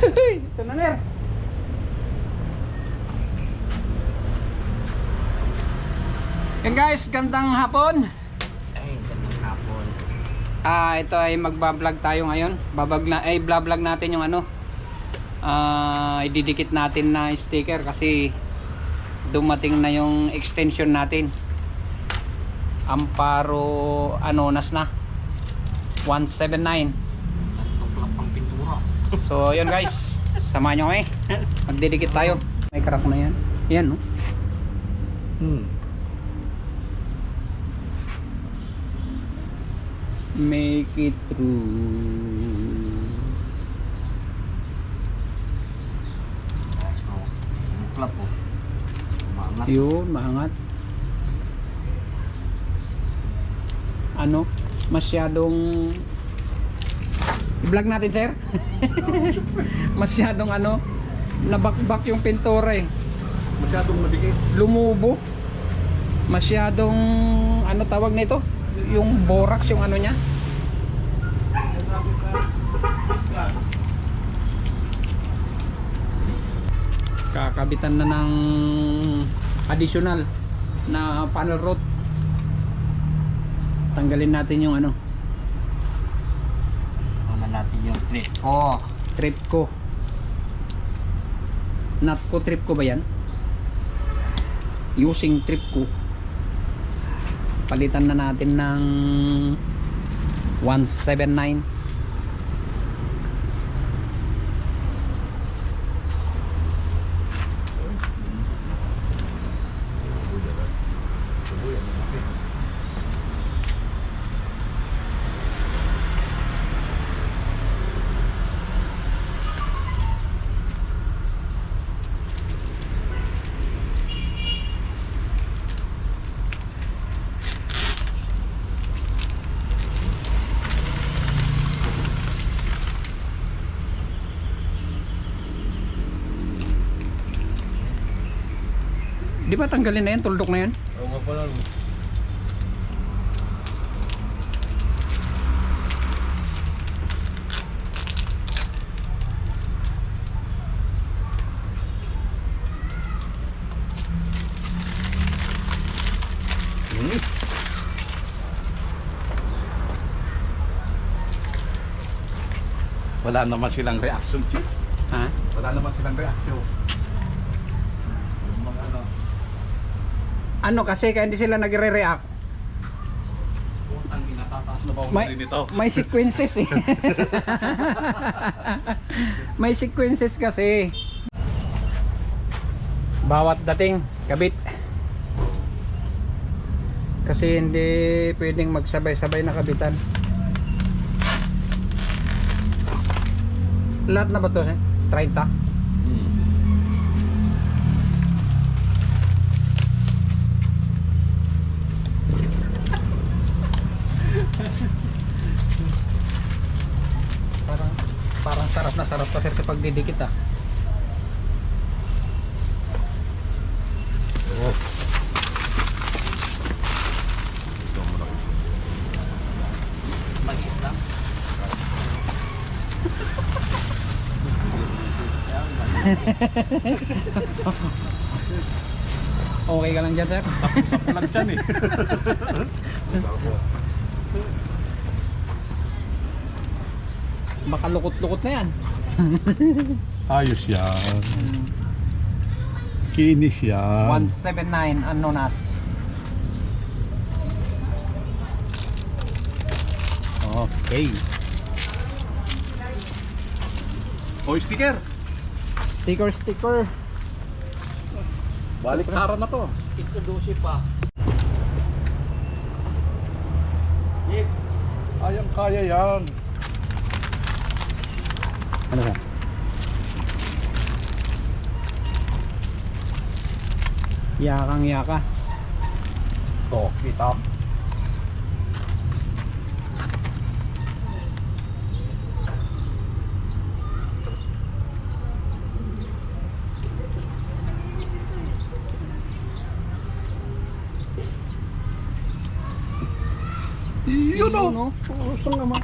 Ito na ner. Yan guys, gandang hapon. Ay, gandang hapon. Ito ay magba-vlog tayo ngayon. Vlog natin yung ano. Ididikit natin na sticker kasi dumating na yung extension natin. Amparo Anonas na. 179. Nagtuklap ang pintura. So, yun guys. Samahan nyo kami. Magdidikit tayo. May crack na yan. Yan, no? Make it through. Tuklap po. Umangat. Yun, maangat. Ano? Masyadong i-vlog natin, sir. Masyadong ano, nabakbak yung pintura eh. Masyadong madikit. Lumubo. Masyadong ano tawag nito? Yung borax yung ano niya. Kakabitan na ng additional na panel rod. Tanggalin natin yung ano, Una natin yung trip ko. trip ko. Nut ko, trip ko ba yan? Using trip ko. Palitan na natin ng 179. Di ba tanggalin na yan, tuldok na yan? Oo nga pala. Wala naman silang reaction, Chief. Ha? Wala naman silang reaction. Yung mga ano, Ano kasi kaya hindi sila nagre-react? putang inatataas na ba May, nito? may sequences eh. May sequences kasi. Bawat dating kabit. Kasi hindi pwedeng magsabay-sabay na kabitan. Lahat na ba to? 30? Parang sarap na sarap pa sir sa pagdidikit ah. Oo. Ito ang malaki. Maliit lang. Okay ka lang dyan sir? Sakto lang dyan eh. Baka lukot-lukot na yan. Ayos yan. Kinis yan. 179 Anonas. Okay. O, sticker. Sticker. Balik tara na to. Ito 12 pa. Ayang kaya yan. Ano ba? Yakang yaka. To, kita. Yun o. no? Saan naman?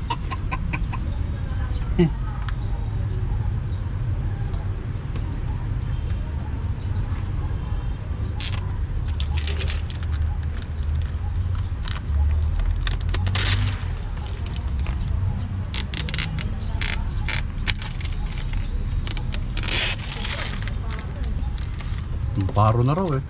Paro na raw eh.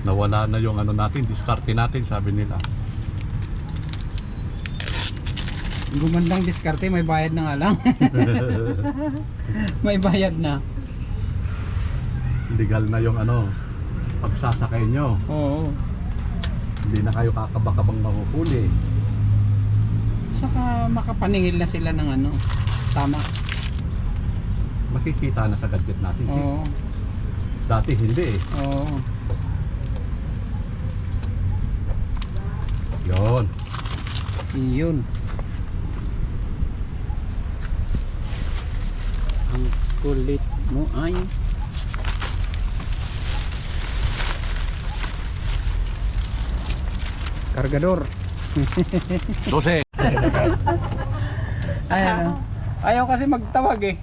Nawala na yung ano natin, diskarte natin, sabi nila. Gumandang diskarte, may bayad na nga lang. May bayad na. Legal na yung ano, pagsasakay nyo. Oo. Hindi na kayo kakabakabang mahuhuli. Saka makapaningil na sila ng ano. Tama. Makikita na sa gadget natin. Oo. Dati hindi eh. Oo. Yun. Iyon. Ang kulit mo ay kargador. 12. Ayan. Ayaw kasi magtawag eh.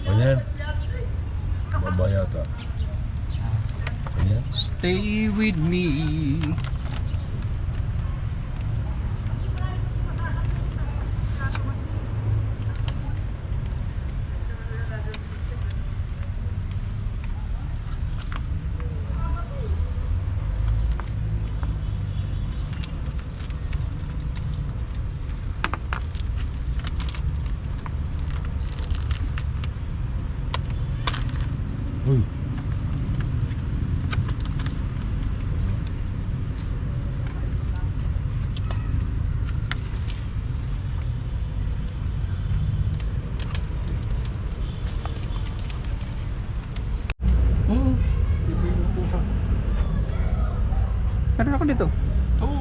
Ayan. Mabayata. Ayan. Stay with me. Uy. Meron ako dito. Oo.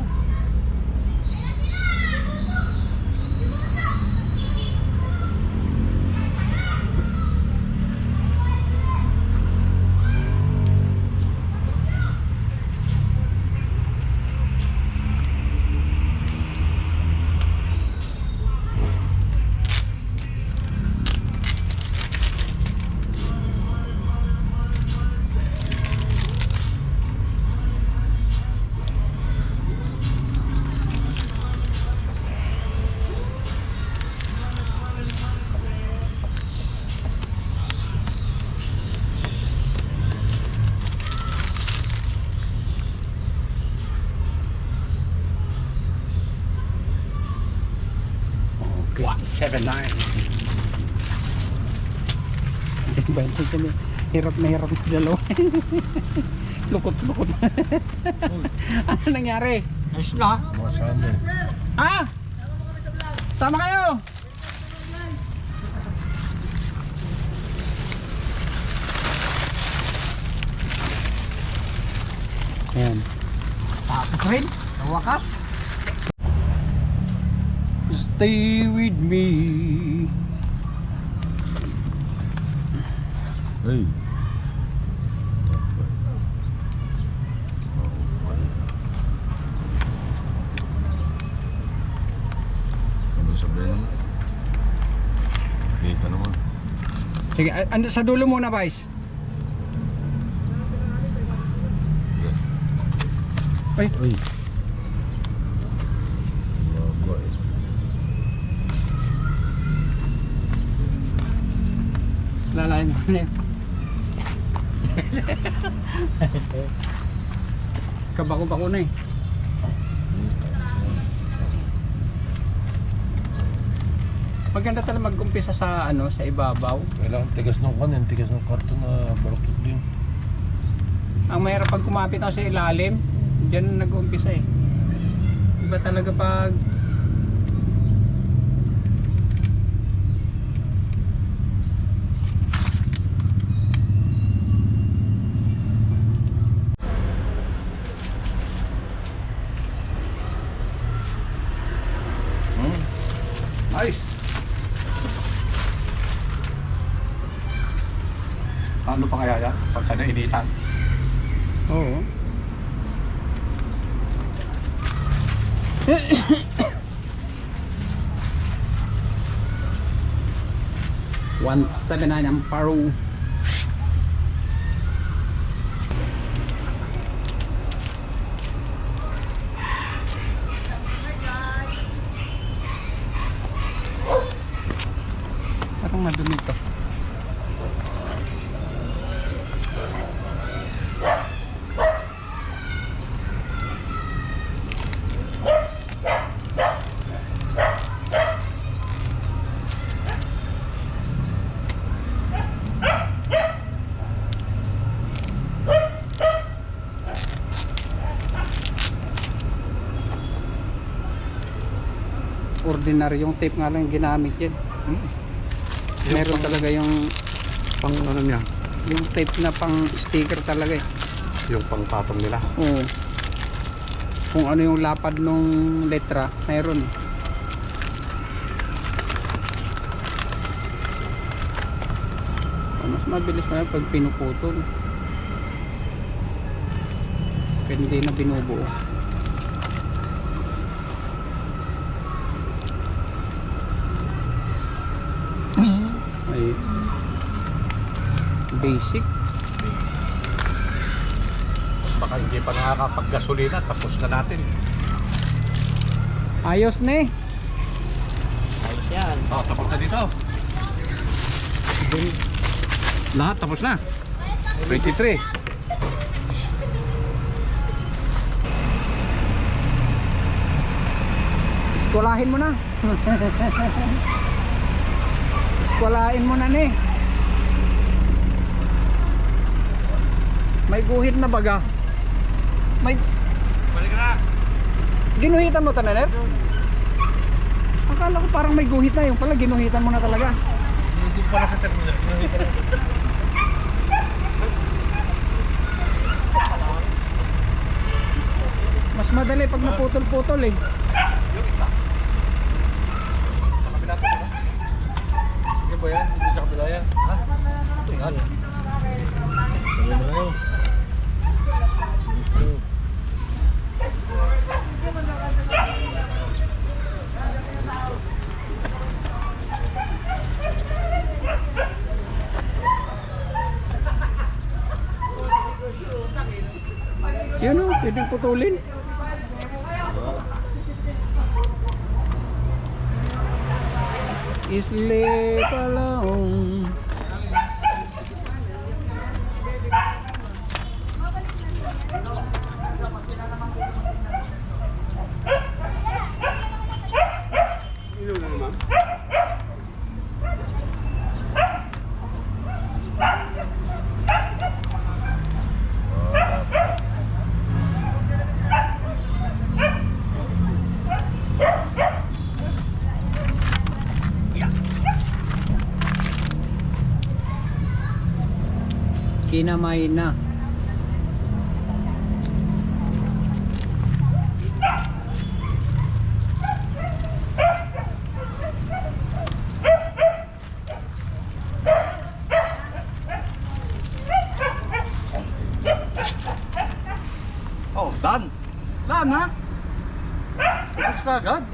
Okay. 179. Balik kami. Hirap na dalawa. Lukot-lukot. Ano nangyari? Ayos na. Masama eh. Ah! Sama kayo! Ayan. Tapos rin. Sa wakas. Stay with me. Hey. Ano sabihin? Kita naman. Sige, sa dulo muna, Vice. Ay, Uy. Baba eh. lalayan mo na yun. Kabako-bako na eh. Maganda talaga mag-umpisa sa ano, sa ibabaw. Kailangan tigas ng kanin, tigas ng karton na balaktot din. Ang mahirap pag kumapit ako sa ilalim, diyan na nag-umpisa eh. Iba talaga pag Nice. Ano pa kaya yan? Pagka nainitan. Oo. $179 ang paro. ordinaryong tape nga lang yung ginamit yan. Meron talaga yung Pang ano niya, yung tape na pang sticker talaga eh. yung pangpatong nila. Oo. Kung ano yung lapad nung letra, meron. Mas mabilis pa yan pag pinuputol. Kaya hindi na binubuo. Ay, basic. Baka hindi pa nakakapag-gasolina, tapos na natin. Ayos na eh. Ayos yan. Oh, tapos na dito. Lahat tapos na. 23. Eskwalahin mo na. Eskwalahin mo na ni. May guhit na baga. May Balik na. ginuhitan mo tanaler? Akala ko parang may guhit na, yung pala ginuhitan mo na talaga. Hindi pala sa terminal. Mas madali pag naputol-putol eh. Yung isa. Sa kabila to, diba? Hindi ba yan? Hindi sa kabila yan. Ha? Ito yan. Sabi mo na yun. Yun o, pwedeng putulin. Isle Palaong. Kinamay na. Oh, done. Done, ha? Tapos ka agad.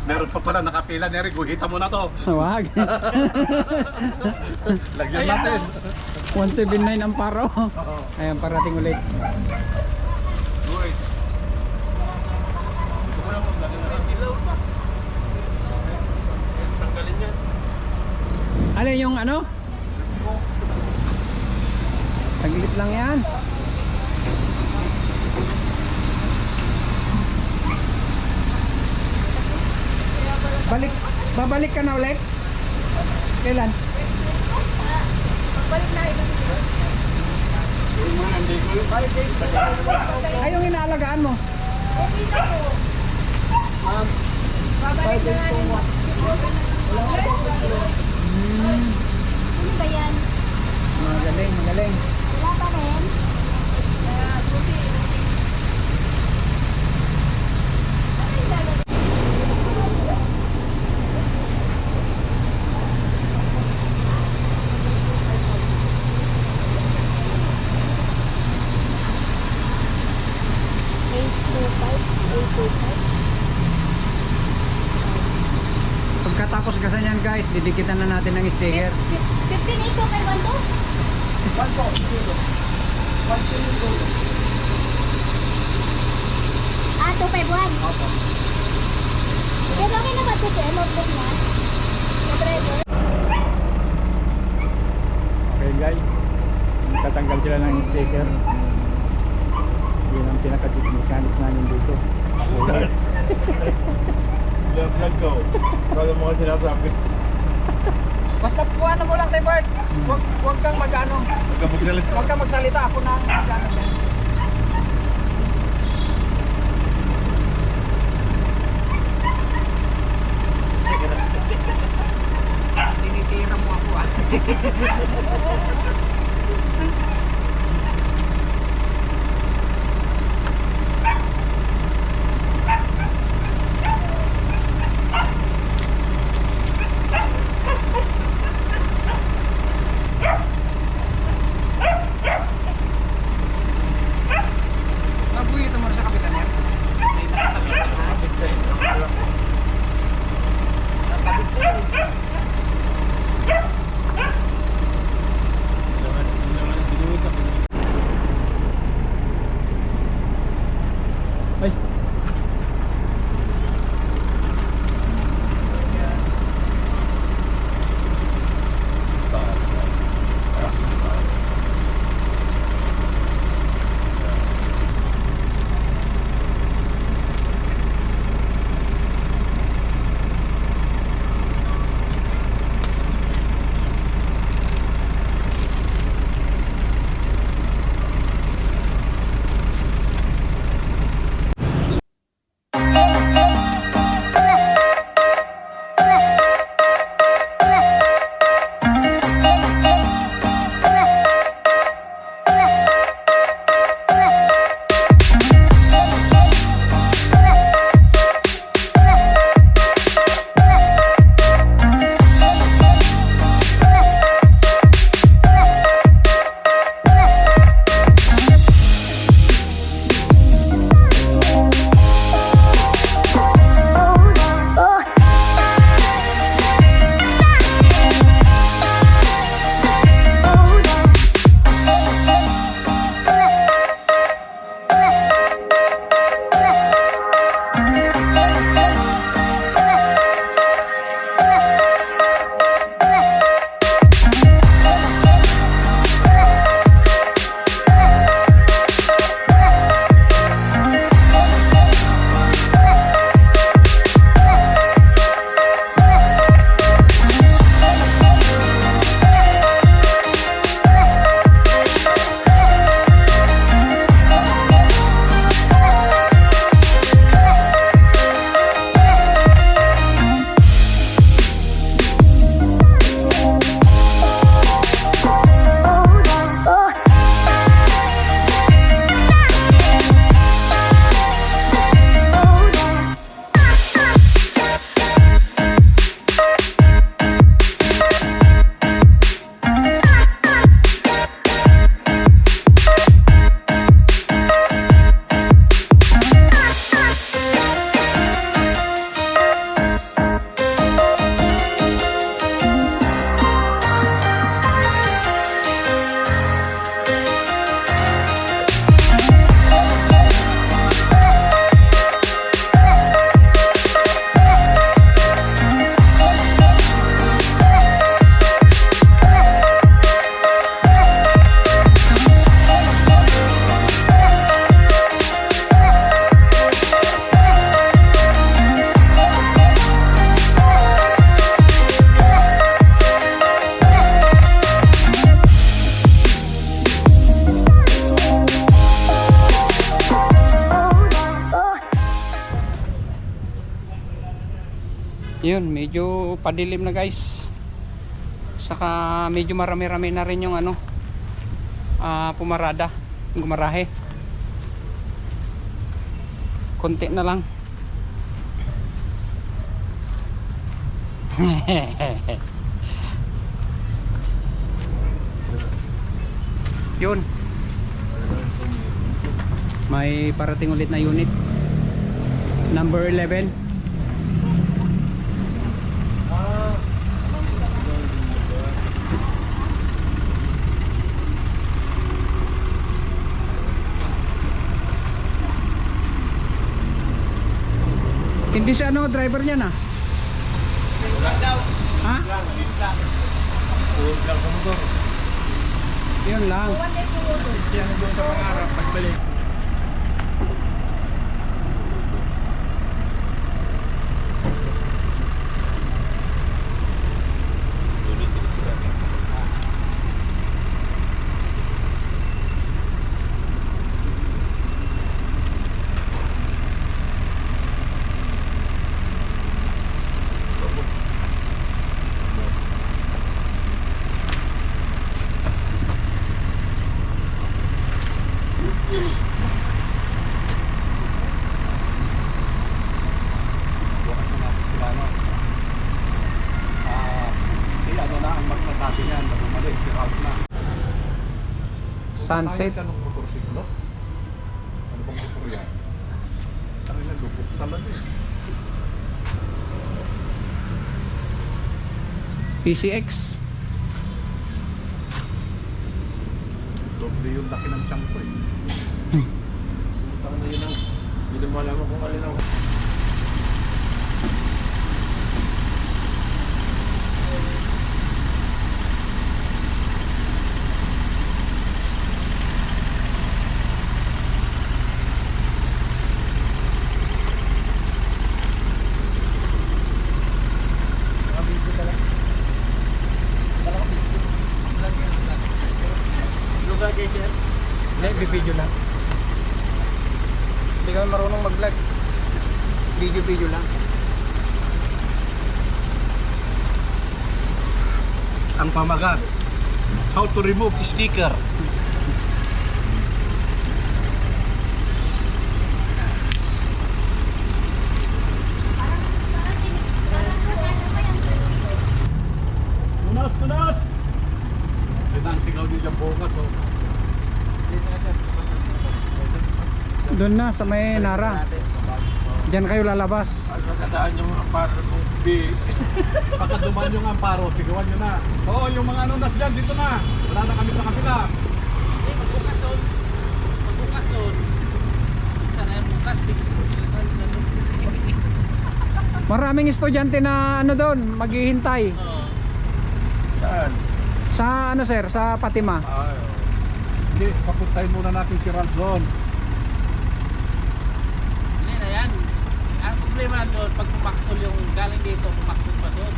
Meron pa pala nakapila, Neri. Guhita mo na to. Wag. Lagyan natin. 179 ang paro. Ayan, parating ulit. Wait. Gusto ko lang maglagyan na ng ilaw pa. Tanggalin yan. Alin yung ano? Taglit lang yan. Babalik ka na ulit? Kailan? Balik na ito. Ay, yung inaalagaan mo. Okay na po. Babalik na nga rin. Ano ba yan? Magaling, magaling. Wala pa rin? Buti. Ano yung lalagay? Pagkatapos gasan yan guys, didikitan na natin ng sticker. 15 ito kay Wando? Ah, 251? Opo. Kaya okay na ba ito sa notebook niya? Sa driver? Okay guys, tatanggal sila ng sticker. Yun ang pinaka-mechanic namin dito. Vlog ko. Wala mo kasi sinasabi. Basta kuha na mo lang tayo Bert. Huwag kang mag-ano. Huwag kang magsalita. Ako na ang mag-ano. Mabuhay ito mo sa kapitan yan. Ay. Yun, medyo padilim na guys. Saka medyo marami-rami na rin yung ano, pumarada, gumarahe. Konti na lang. Yun. May parating ulit na unit. Number 11. Hindi siya ano, driver niya na. Ha? Yun lang. Yan doon sa pangarap pagbalik. Bukas na natin sila, no? Si ano na ang magsasabi niyan na bumalik, si Ralph na. Sunset. Anong motorsiklo? Ano bang motor yan? Ano na, lubog talaga eh. PCX. Doble yung laki ng tiyan ko eh. Ano yun ang, hindi mo alam kung alin ang... Lugar kayo, sir? Hindi, video lang. Hindi kami marunong mag-vlog. Video lang. Ang pamagat. How to remove sticker. Tunas! Ito ang sigaw din dyan bukas, oh. Doon na sa may Nara. Diyan kayo lalabas. Ano nakadaan yung amparo ng B. Pagka dumaan yung amparo, sigawan nyo na. Oo, yung mga ano nas dyan, dito na. Wala na kami sa kapila. Magbukas doon. Sana yung bukas. Maraming estudyante na ano doon, maghihintay. Saan? Sa ano sir, sa Fatima. Ay, hindi, papuntahin muna natin si Ralph doon. Hindi na yan. Ang problema doon, pag pumaksol yung galing dito, pumaksol pa doon.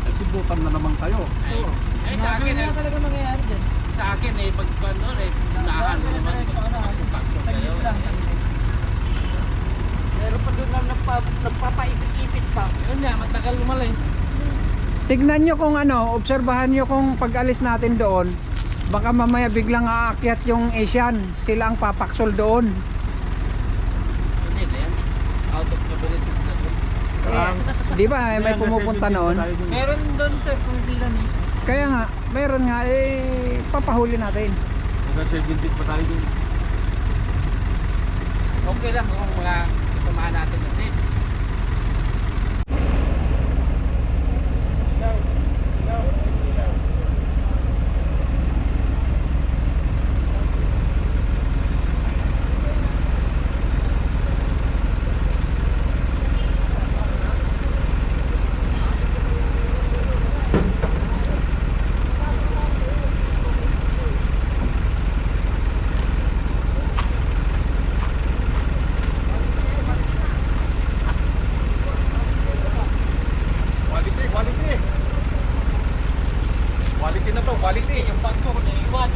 Ay, subutan na naman kayo. Ay sa akin, talaga mangyayari dyan. sa akin pag doon unahan mo naman pag pumaksol kayo. Meron pa doon na nagpapaipit-ipit pa. Yun nga, matagal umalis. Tignan nyo kung ano, obserbahan nyo kung pag-alis natin doon. Baka mamaya biglang aakyat yung Asian. Sila ang papaksol doon. Hindi na yan. Out of capacity na doon. Di ba may pumupunta noon? Meron doon sir, pumipila na isa. Kaya nga, meron nga, papahuli natin. Hanggang 17 pa tayo doon. Okay lang kung mga kasamahan natin ng safe. Quality na to, quality. Yung bag ko na iwan.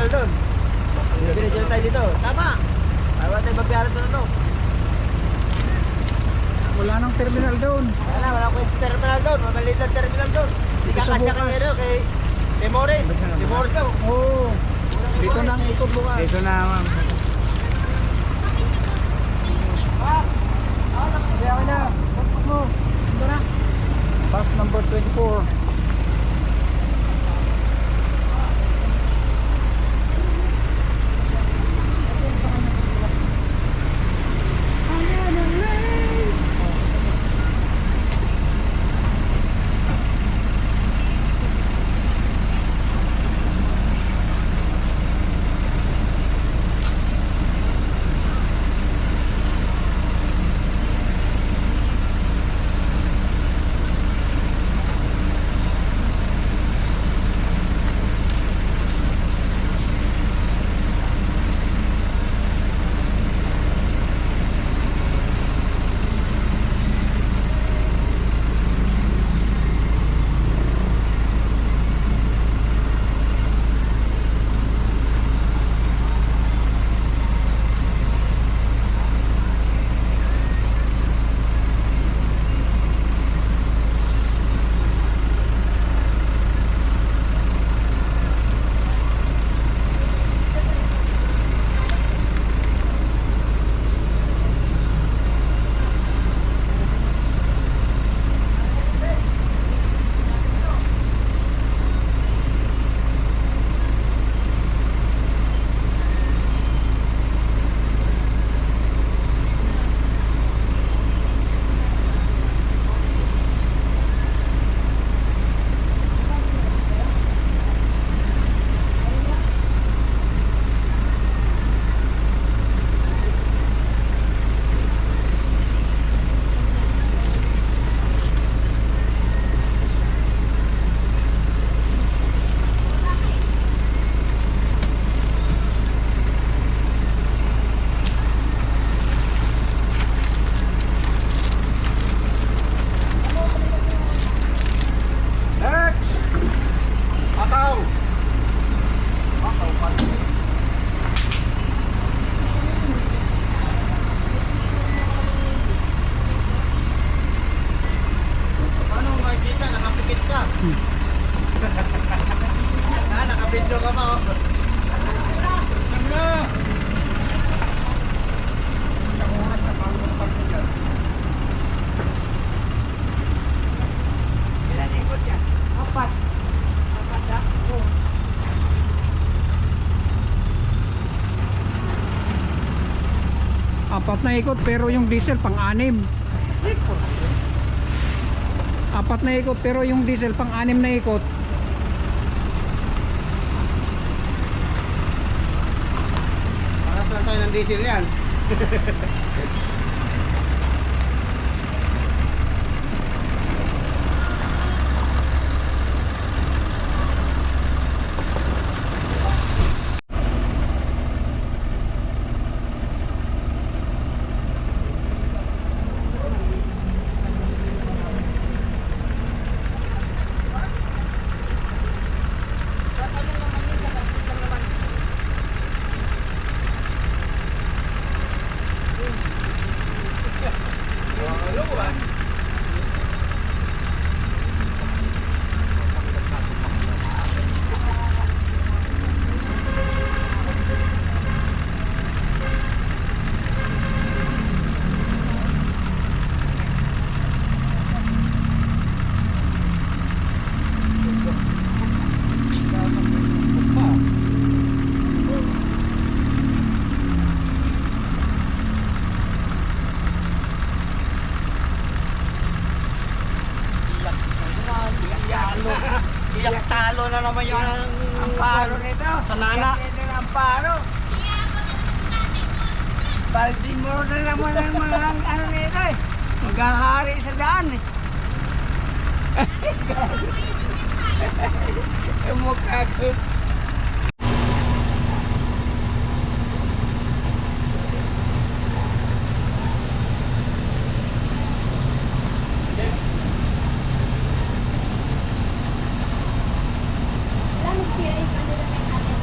terminal doon. Diretso tayo dito. Tama. Para tayo magbiyaran doon ano. Wala nang terminal doon. Wala ko yung terminal doon. Mabaliit na terminal doon. Hindi ka Sa kasya bukas. kay Temores. Temores daw. Oo. Dito nang ikot bukas. Dito na, ma'am. Kaya ka na. Bakit mo? Ito na. Bus number 24. Nakabidyo ka pa oh. Ilan ikot yan? Apat. Apat na? Oo. Apat na ikot pero yung diesel pang-anim. Apat na ikot pero yung diesel pang-anim na ikot. Paras lang tayo ng diesel yan. Iyak talo na naman yung amparo nito. Tanana. Ito ang amparo. Baltimore na naman ang mga ano nito eh. Maghahari sa daan eh. Yung mukha ko. Wala mag-series ano na may natin.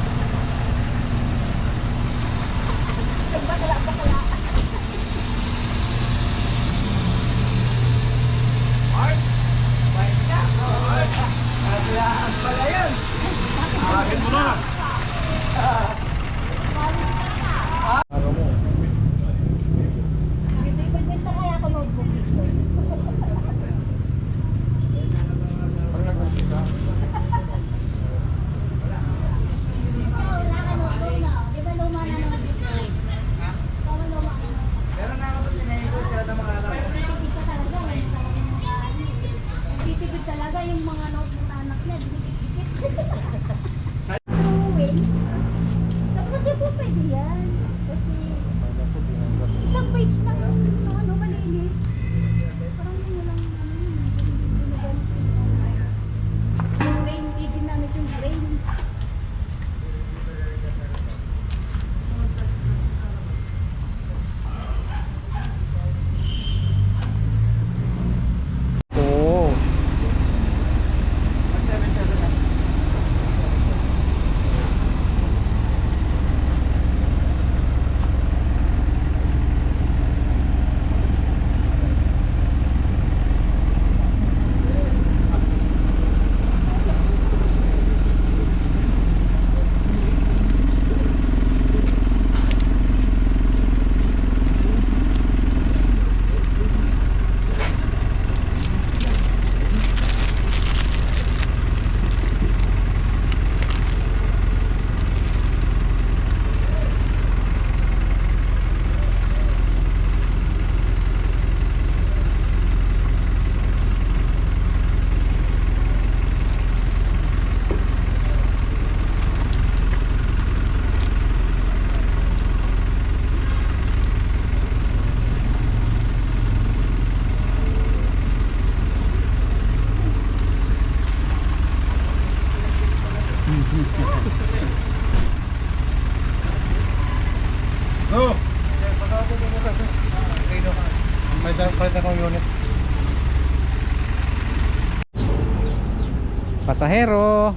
Pasahero.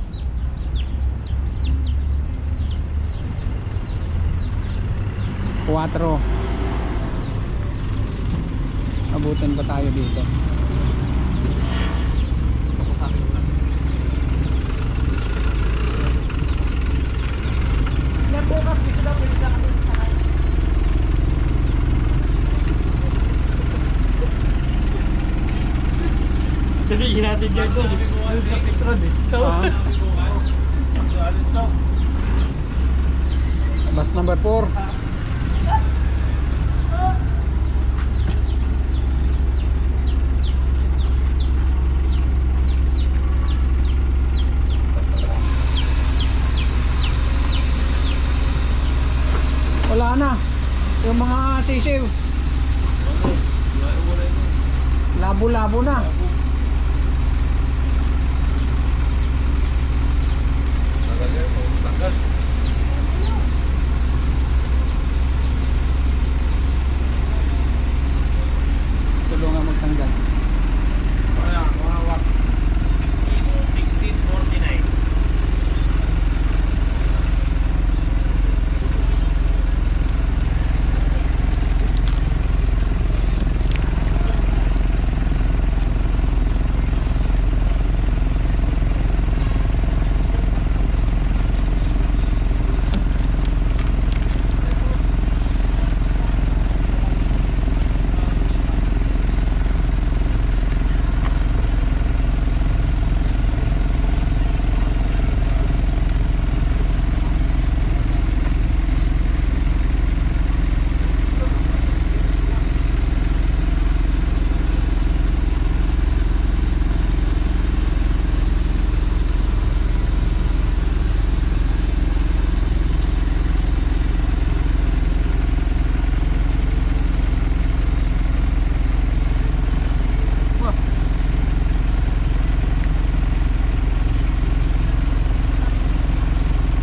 Cuatro. Abutin pa tayo dito. Nabukas dito na pwede na kami sakay. Kasi hinatid niya doon. Sa Petron eh. Bus number 4. Wala na. Yung mga sisiw. Labo-labo na. Tulungan magtanggal. 1649.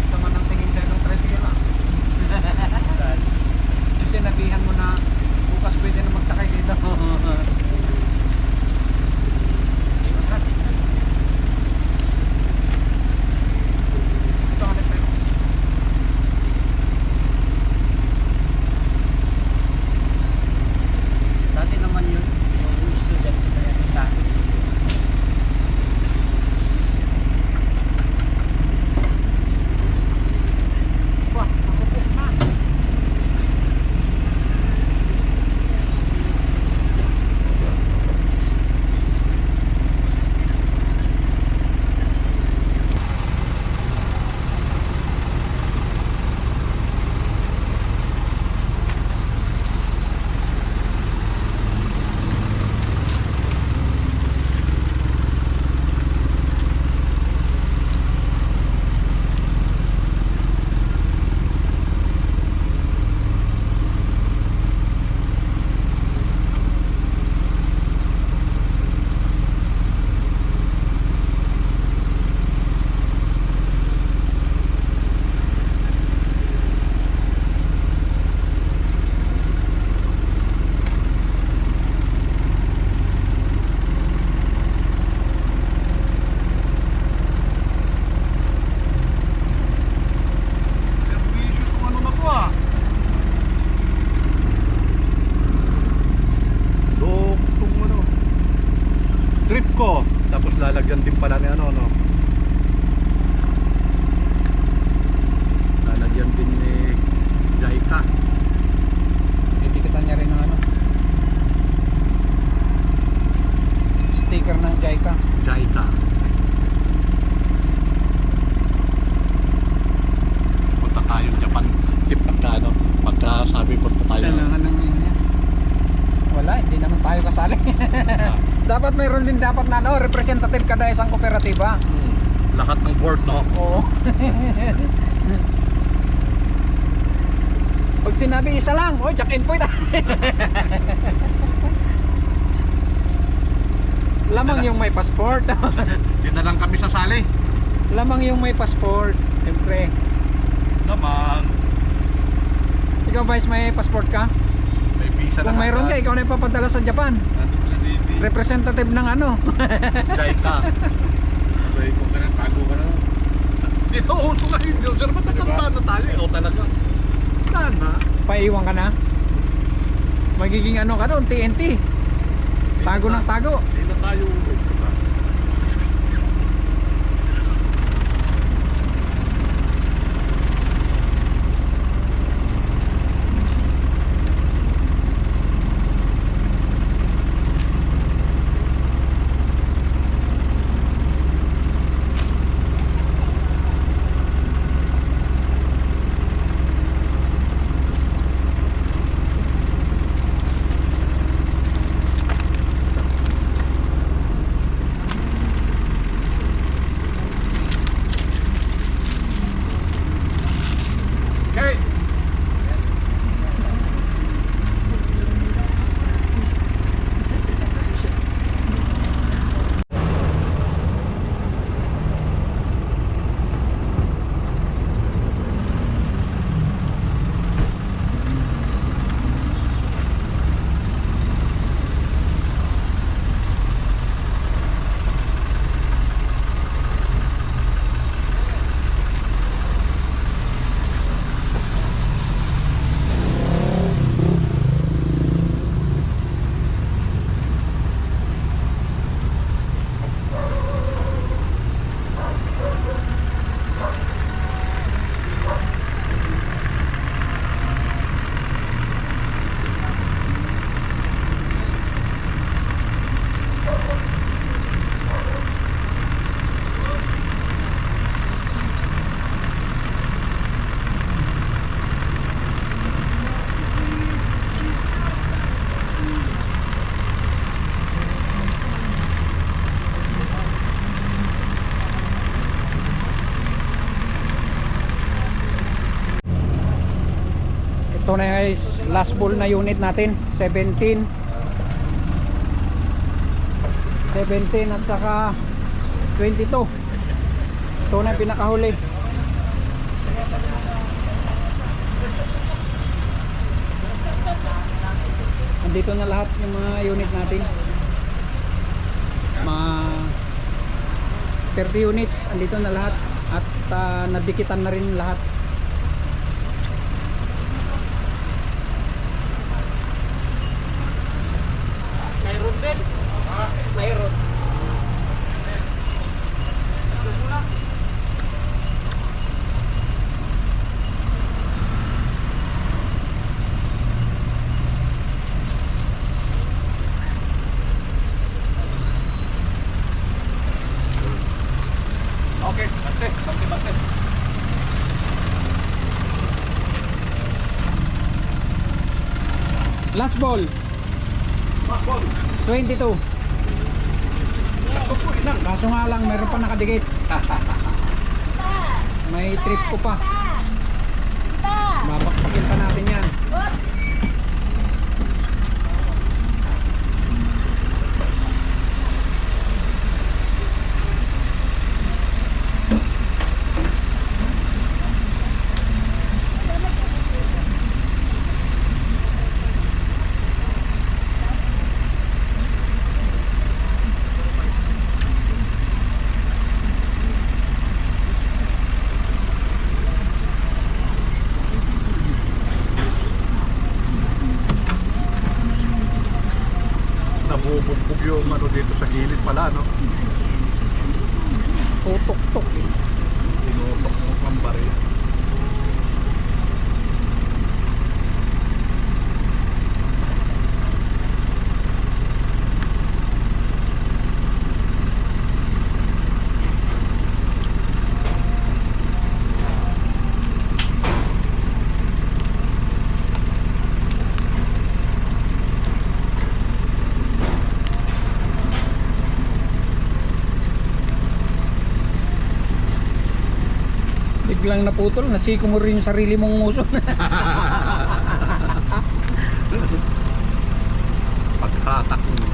Sama ng tingin sa'yo ng tricycle ah. Kasi nabihan mo na bukas pwede na magsakay dito. Ito hanip tayo. Dati naman yun. Yung student na yan sa akin. Wah, nakupok na. Trip ko, tapos lalagyan din pala ni ano, no? Lalagyan din ni Jaika. Didikitan niya rin ng ano. Sticker ng Jaika. Jaika. Punta tayo Japan. Tip pagka ano, pagka sabi punta tayo. Kailangan ng yan. Wala, hindi naman tayo kasali. Dapat mayroon din dapat na ano, representative kada isang kooperatiba. Lahat ng board, no? Oo. Pag sinabi isa lang, oh, jack and point. Lamang yung may passport. Yun na lang kami sasali. Lamang yung may passport. Siyempre. Naman. Ikaw Vice, may passport ka? May visa Kung na mayroon ka, ikaw na ipapadala sa Japan. Nandito si Didi. Representative ng ano. Jaika. eh, kung ka nagtago ka na. Dito, uso nga yun. Sir, basta tanda na tayo. Ikaw talaga. Tanda. Paiwan ka na? Magiging ano ka doon, TNT. Tago ng tago. Hindi na tayo ulit. Diba? Okay. Ito na guys, last ball na unit natin, 17 at saka 22. Ito na yung pinakahuli. Andito na lahat yung mga unit natin. Mga 30 units, andito na lahat. At nadikitan na rin lahat. Mayroon din. Mayroon. Okay, bante. Last ball, 22. Kaso nga lang, meron pa nakadikit. May trip ko pa. Mabakbakin pa natin yan. Nabubugbog yung ano dito sa gilid pala, no? Tutok-tok. Tinutok mo ang baril. Biglang naputol, nasiko mo rin yung sarili mong nguso. Paghatak mo.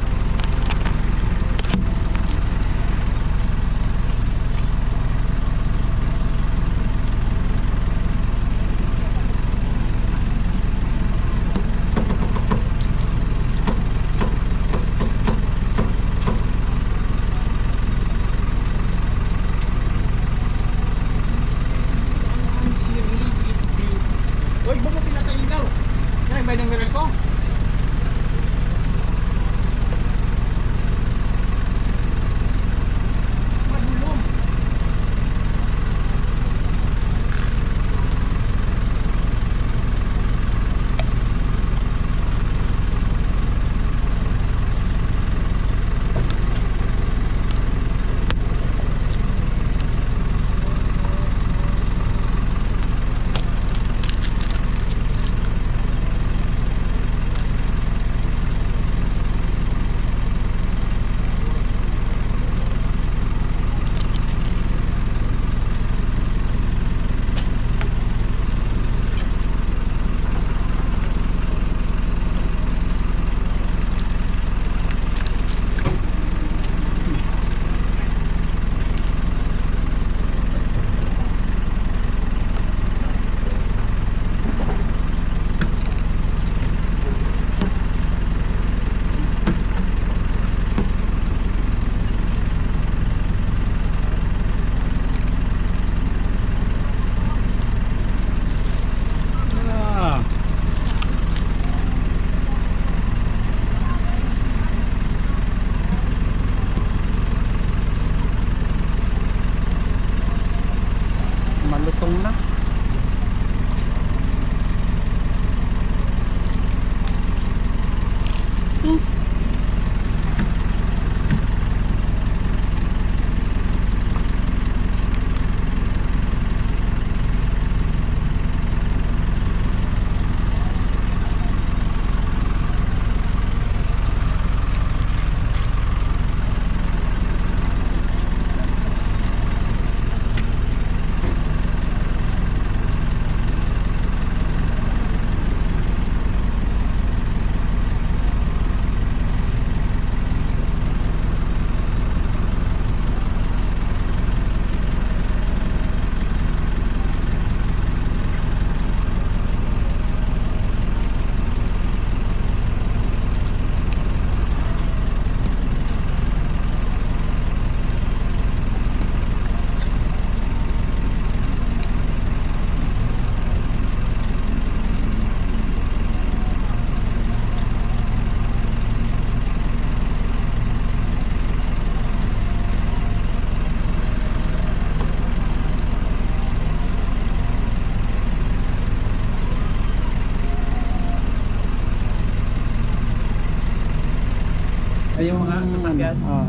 yan. sticker. Oo.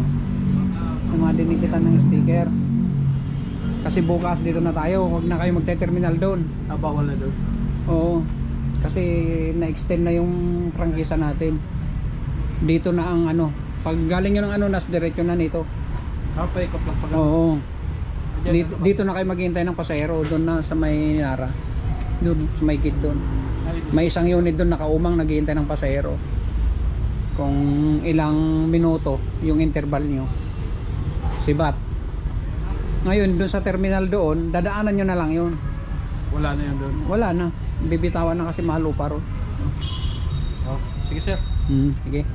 Yung mga dinikitan ng sticker. Kasi bukas dito na tayo, huwag na kayo magte-terminal doon. Bawal na doon. Oo. Kasi na-extend na yung prangkisa natin. Dito na ang ano, pag galing nyo ng ano, nas diretso na nito. Paikot lang pag Oo. Dito na kayo maghihintay ng pasahero doon na sa may Nara. Doon sa may kit doon. May isang unit doon nakaumang naghihintay ng pasahero. Kung ilang minuto yung interval nyo. Sibat. Ngayon doon sa terminal doon, dadaanan nyo na lang yun. Wala na yun doon. Wala na. Bibitawan na kasi malupa ron. Oh, sige sir. Sige.